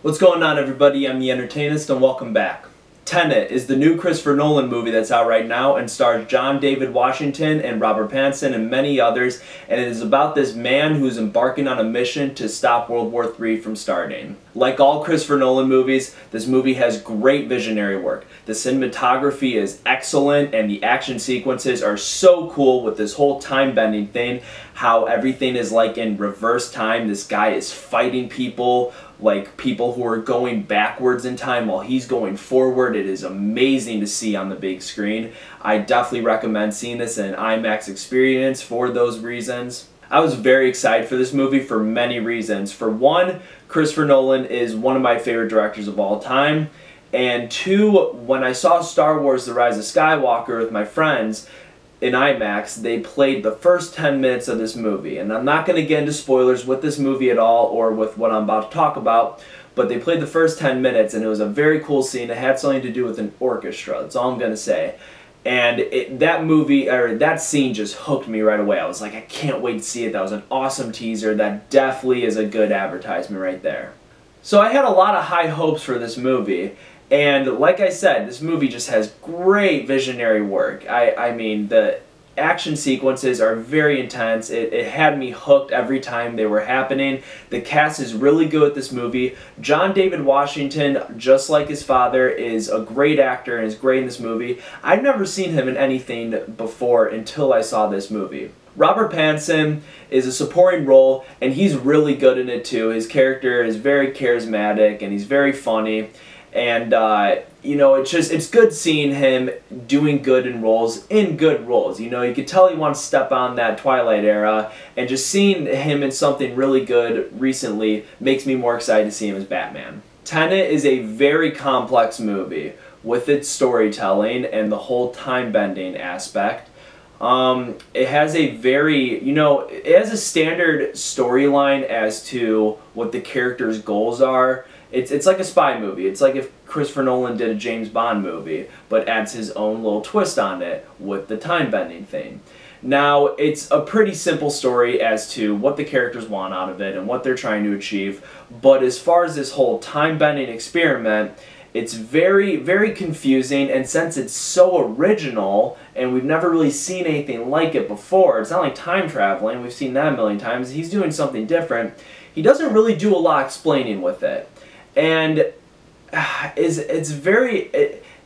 What's going on, everybody? I'm the Entertainist and welcome back. Tenet is the new Christopher Nolan movie that's out right now and stars John David Washington and Robert Pattinson and many others, and it is about this man who's embarking on a mission to stop World War III from starting. Like all Christopher Nolan movies, this movie has great visionary work. The cinematography is excellent and the action sequences are so cool with this whole time-bending thing, how everything is like in reverse time. This guy is fighting people, like people who are going backwards in time while he's going forward. It is amazing to see on the big screen. I definitely recommend seeing this in an IMAX experience for those reasons. I was very excited for this movie for many reasons. For one, Christopher Nolan is one of my favorite directors of all time. And two, when I saw Star Wars The Rise of Skywalker with my friends in IMAX, they played the first 10 minutes of this movie. And I'm not going to get into spoilers with this movie at all or with what I'm about to talk about, but they played the first 10 minutes and it was a very cool scene. It had something to do with an orchestra, that's all I'm going to say. And that scene just hooked me right away. I was like, I can't wait to see it. That was an awesome teaser. That definitely is a good advertisement right there. So I had a lot of high hopes for this movie. And like I said, this movie just has great visionary work. I mean, the action sequences are very intense. It had me hooked every time they were happening. The cast is really good with this movie. John David Washington, just like his father, is a great actor and is great in this movie. I've never seen him in anything before until I saw this movie. Robert Pattinson is a supporting role, and he's really good in it too. His character is very charismatic and he's very funny. And, you know, it's good seeing him doing good in good roles. You know, you could tell he wants to step on that Twilight era, and just seeing him in something really good recently makes me more excited to see him as Batman. Tenet is a very complex movie with its storytelling and the whole time-bending aspect. It has a very, it has a standard storyline as to what the character's goals are. It's like a spy movie. It's like if Christopher Nolan did a James Bond movie, but adds his own little twist on it with the time-bending thing. Now, it's a pretty simple story as to what the characters want out of it and what they're trying to achieve, but as far as this whole time-bending experiment, it's very, very confusing, and since it's so original, and we've never really seen anything like it before, it's not like time traveling, we've seen that a million times, he's doing something different, he doesn't really do a lot explaining with it. And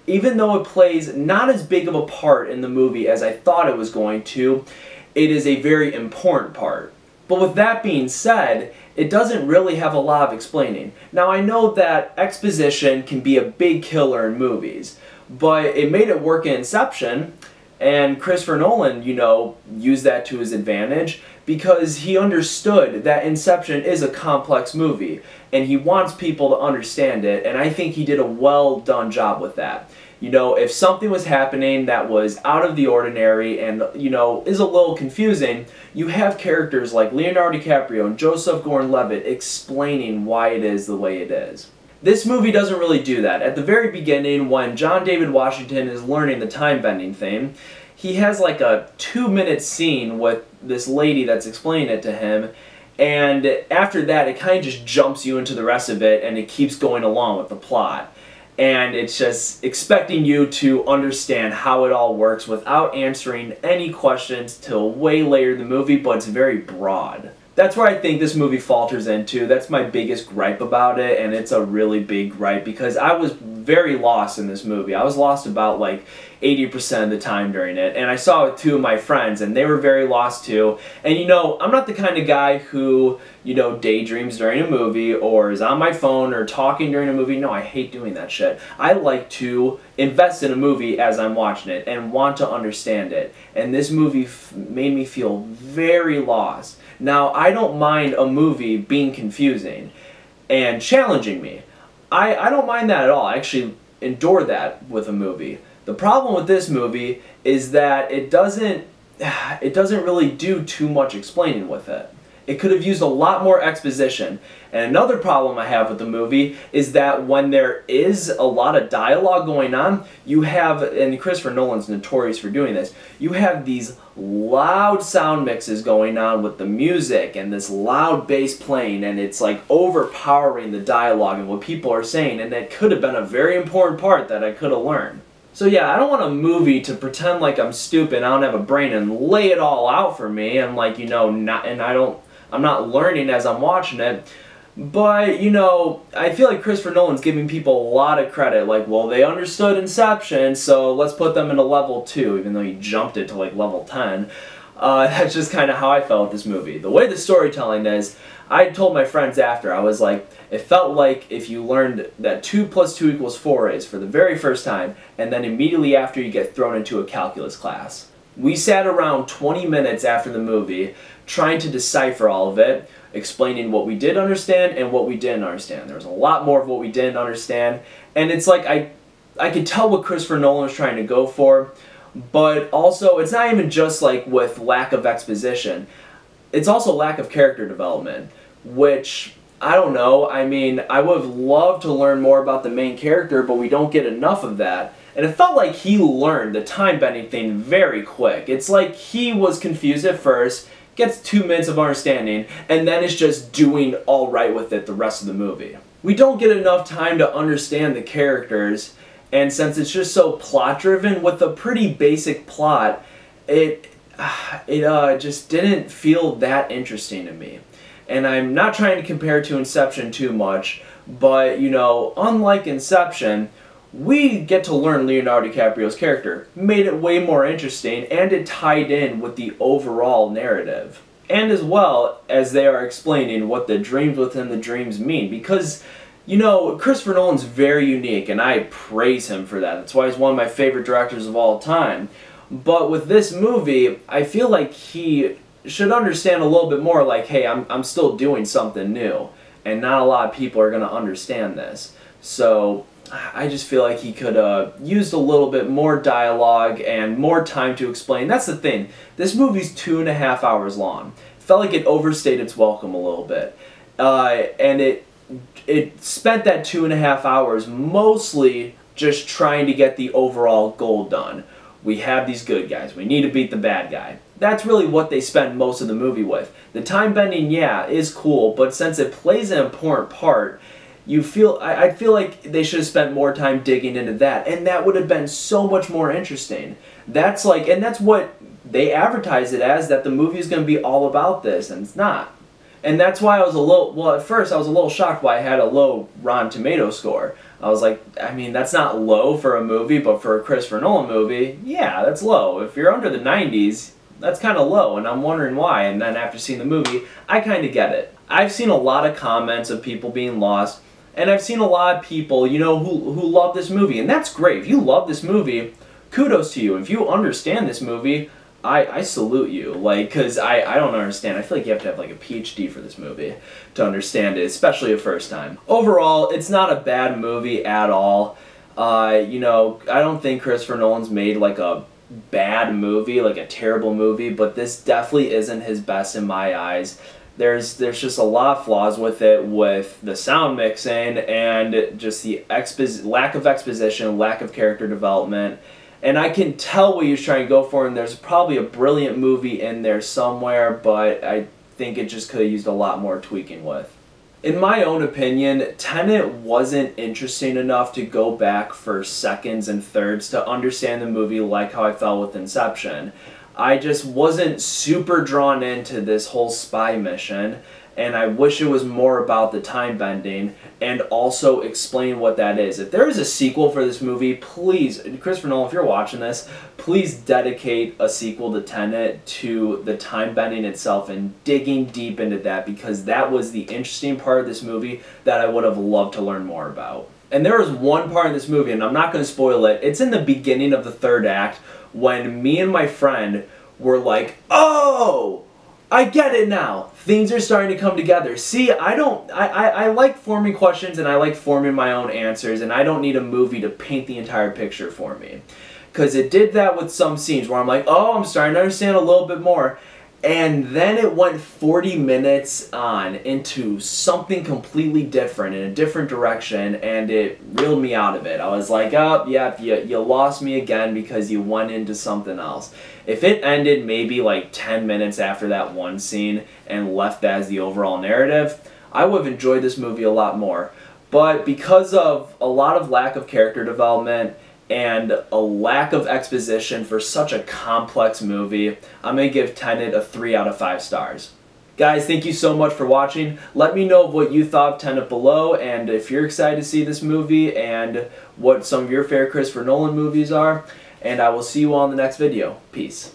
even though it plays not as big of a part in the movie as I thought it was going to, it is a very important part. But with that being said, it doesn't really have a lot of explaining. Now, I know that exposition can be a big killer in movies, but it made it work in Inception, and Christopher Nolan, used that to his advantage because he understood that Inception is a complex movie, and he wants people to understand it, and I think he did a well done job with that. If something was happening that was out of the ordinary and, is a little confusing, you have characters like Leonardo DiCaprio and Joseph Gordon-Levitt explaining why it is the way it is. This movie doesn't really do that. At the very beginning, when John David Washington is learning the time-bending thing, he has like a 2-minute scene with this lady that's explaining it to him, and after that it kind of just jumps you into the rest of it and it keeps going along with the plot. And it's just expecting you to understand how it all works without answering any questions till way later in the movie, but it's very broad. That's where I think this movie falters into. That's my biggest gripe about it, and it's a really big gripe because I was very lost in this movie. I was lost about like 80% of the time during it, and I saw it with two of my friends, and they were very lost too. And I'm not the kind of guy who, daydreams during a movie or is on my phone or talking during a movie. No, I hate doing that shit. I like to invest in a movie as I'm watching it and want to understand it. And this movie made me feel very lost. Now, I don't mind a movie being confusing and challenging me. I don't mind that at all. I actually endure that with a movie. The problem with this movie is that it doesn't really do too much explaining with it. It could have used a lot more exposition. And another problem I have with the movie is that when there is a lot of dialogue going on, you have, and Christopher Nolan's notorious for doing this, you have these loud sound mixes going on with the music and this loud bass playing, and it's like overpowering the dialogue and what people are saying, and that could have been a very important part that I could have learned. So yeah, I don't want a movie to pretend like I'm stupid, I don't have a brain, and lay it all out for me, and like, you know, I'm not learning as I'm watching it. But, you know, I feel like Christopher Nolan's giving people a lot of credit. Like, well, they understood Inception, so let's put them into level 2, even though he jumped it to, like, level 10. That's just kind of how I felt with this movie. The way the storytelling is, I told my friends after, I was like, it felt like if you learned that 2 + 2 = 4 is for the very first time, and then immediately after you get thrown into a calculus class. We sat around 20 minutes after the movie, trying to decipher all of it, explaining what we did understand and what we didn't understand. There was a lot more of what we didn't understand, and it's like I could tell what Christopher Nolan was trying to go for, but also it's not even just like with lack of exposition. It's also lack of character development, which, I don't know, I mean, I would have loved to learn more about the main character, but we don't get enough of that. And it felt like he learned the time-bending thing very quick. It's like he was confused at first, gets 2 minutes of understanding, and then is just doing all right with it the rest of the movie. We don't get enough time to understand the characters, and since it's just so plot-driven with a pretty basic plot, it just didn't feel that interesting to me. And I'm not trying to compare to Inception too much, but, you know, unlike Inception, we get to learn Leonardo DiCaprio's character, made it way more interesting, and it tied in with the overall narrative. And as well as they are explaining what the dreams within the dreams mean, because, you know, Christopher Nolan's very unique, and I praise him for that. That's why he's one of my favorite directors of all time. But with this movie, I feel like he should understand a little bit more, like, hey, I'm still doing something new, and not a lot of people are going to understand this. So I just feel like he could have used a little bit more dialogue and more time to explain. That's the thing. This movie's 2.5 hours long. It felt like it overstayed its welcome a little bit. And it spent that 2.5 hours mostly just trying to get the overall goal done. We have these good guys. We need to beat the bad guy. That's really what they spend most of the movie with. The time bending, yeah, is cool, but since it plays an important part, I feel like they should have spent more time digging into that, and that would have been so much more interesting. That's what they advertise it as, that the movie is going to be all about this, and it's not. And that's why I was at first I was a little shocked why I had a low Rotten Tomato score. I was like, I mean, that's not low for a movie, but for a Christopher Nolan movie, yeah, that's low. If you're under the 90s, that's kind of low, and I'm wondering why. And then after seeing the movie, I kind of get it. I've seen a lot of comments of people being lost, and I've seen a lot of people, you know, who love this movie, and that's great. If you love this movie, kudos to you. If you understand this movie, I salute you, like, because I don't understand. I feel like you have to have like a PhD for this movie to understand it, especially the first time. Overall, it's not a bad movie at all. You know, I don't think Christopher Nolan's made like a bad movie, like a terrible movie, but this definitely isn't his best in my eyes. There's just a lot of flaws with it, with the sound mixing and just the lack of exposition, lack of character development. And I can tell what he was trying to go for, and there's probably a brilliant movie in there somewhere, but I think it just could have used a lot more tweaking with. In my own opinion, Tenet wasn't interesting enough to go back for seconds and thirds to understand the movie like how I felt with Inception. I just wasn't super drawn into this whole spy mission, and I wish it was more about the time bending and also explain what that is. If there is a sequel for this movie, please, Christopher Nolan, if you're watching this, please dedicate a sequel to Tenet to the time bending itself and digging deep into that, because that was the interesting part of this movie that I would have loved to learn more about. And there is one part in this movie, and I'm not going to spoil it, it's in the beginning of the third act when me and my friend were like, oh! I get it now. Things are starting to come together. See, I like forming questions and I like forming my own answers, and I don't need a movie to paint the entire picture for me. Because it did that with some scenes where I'm like, oh, I'm starting to understand a little bit more. And then it went 40 minutes on into something completely different, in a different direction, and it reeled me out of it. I was like, oh, yeah, you lost me again because you went into something else. If it ended maybe like 10 minutes after that one scene and left that as the overall narrative, I would have enjoyed this movie a lot more. But because of a lot of lack of character development and a lack of exposition for such a complex movie, I'm going to give Tenet a 3 out of 5 stars. Guys, thank you so much for watching. Let me know what you thought of Tenet below, and if you're excited to see this movie, and what some of your favorite Christopher Nolan movies are. And I will see you all in the next video. Peace.